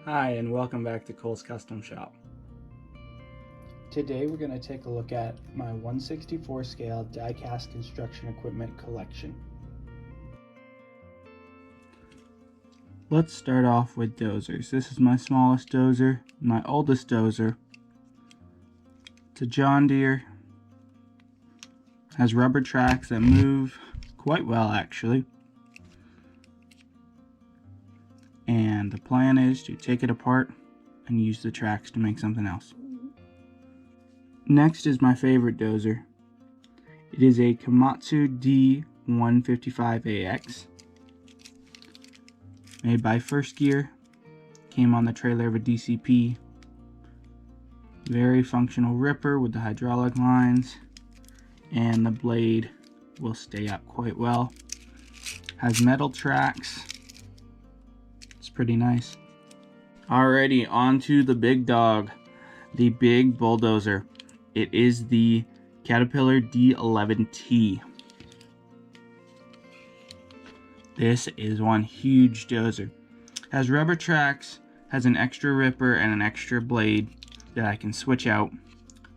Hi, and welcome back to Cole's Custom Shop. Today we're going to take a look at my 1/64 scale die-cast construction equipment collection. Let's start off with dozers. This is my smallest dozer, my oldest dozer. It's a John Deere. Has rubber tracks that move quite well actually. And the plan is to take it apart and use the tracks to make something else. Next is my favorite dozer. It is a Komatsu D155AX. Made by First Gear. Came on the trailer of a DCP. Very functional ripper with the hydraulic lines. And the blade will stay up quite well. Has metal tracks. It's pretty nice. Alrighty, on to the big dog. The big bulldozer. It is the Caterpillar D11T. This is one huge dozer. Has rubber tracks, has an extra ripper and an extra blade that I can switch out,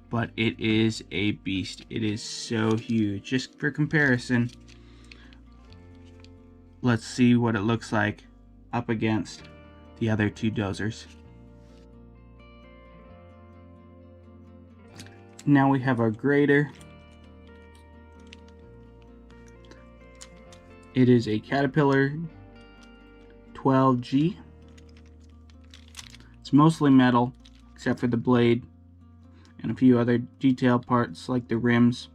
but it is a beast. It is so huge. Just for comparison, let's see what it looks like up against the other two dozers. Now we have our grader. It is a Caterpillar 12G. It's mostly metal, except for the blade and a few other detail parts like the rims.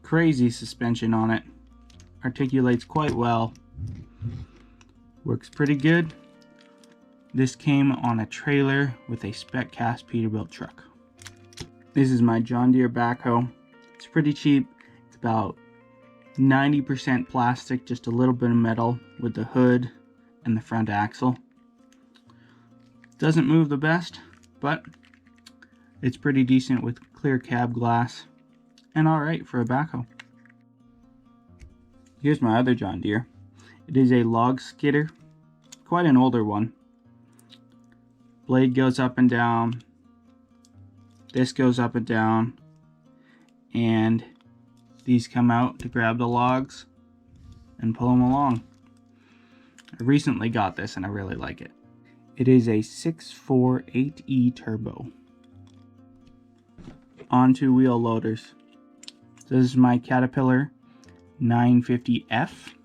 Crazy suspension on it. Articulates quite well. Works pretty good. This came on a trailer with a spec cast Peterbilt truck. This is my John Deere backhoe. It's pretty cheap. It's about 90% plastic, just a little bit of metal with the hood and the front axle. Doesn't move the best, but it's pretty decent with clear cab glass and alright for a backhoe. Here's my other John Deere. It is a log skidder, quite an older one. Blade goes up and down. This goes up and down, and these come out to grab the logs and pull them along. I recently got this and I really like it. It is a 648E turbo. On to wheel loaders. This is my Caterpillar 950F.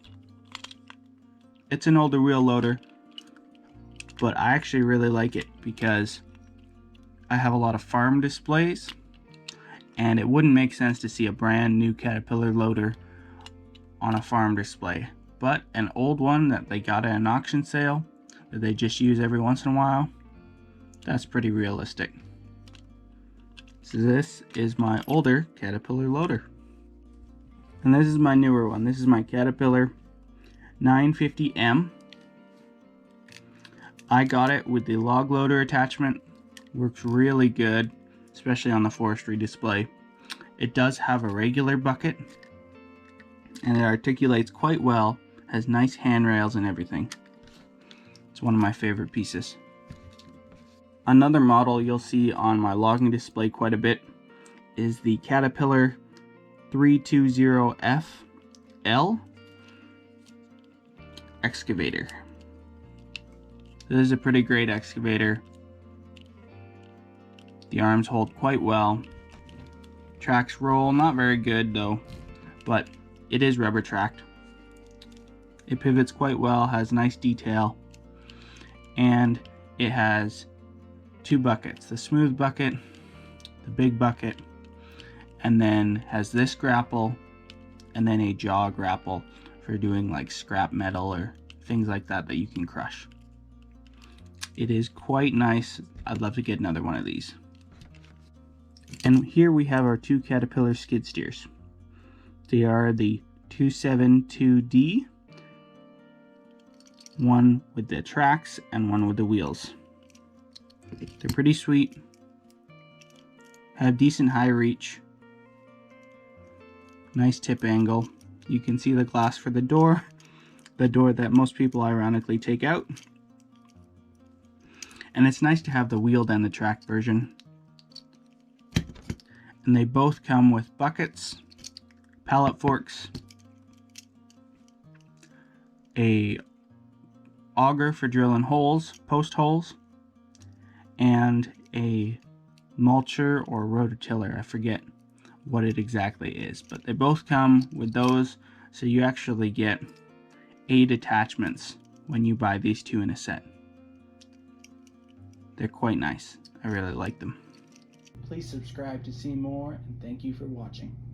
It's an older wheel loader, but I actually really like it because I have a lot of farm displays, and it wouldn't make sense to see a brand new Caterpillar loader on a farm display. But an old one that they got at an auction sale that they just use every once in a while, that's pretty realistic. So this is my older Caterpillar loader. And this is my newer one. This is my Caterpillar 950M. I got it with the log loader attachment. Works really good, especially on the forestry display. It does have a regular bucket, and it articulates quite well, has nice handrails and everything. It's one of my favorite pieces. Another model you'll see on my logging display quite a bit is the Caterpillar 320FL Excavator. This is a pretty great excavator. The arms hold quite well. Tracks roll, not very good though, but it is rubber tracked. It pivots quite well, has nice detail, and it has two buckets, the smooth bucket, the big bucket, and then has this grapple and then a jaw grapple for doing like scrap metal or things like that that you can crush. It is quite nice. I'd love to get another one of these. And here we have our two Caterpillar skid steers. They are the 272D, one with the tracks and one with the wheels. They're pretty sweet, have decent high reach, nice tip angle. You can see the glass for the door that most people ironically take out. And it's nice to have the wheeled and the tracked version. And they both come with buckets, pallet forks, a auger for drilling holes, post holes, and a mulcher or rototiller. I forget what it exactly is, but they both come with those, so you actually get 8 attachments when you buy these two in a set. They're quite nice. I really like them. Please subscribe to see more, and thank you for watching.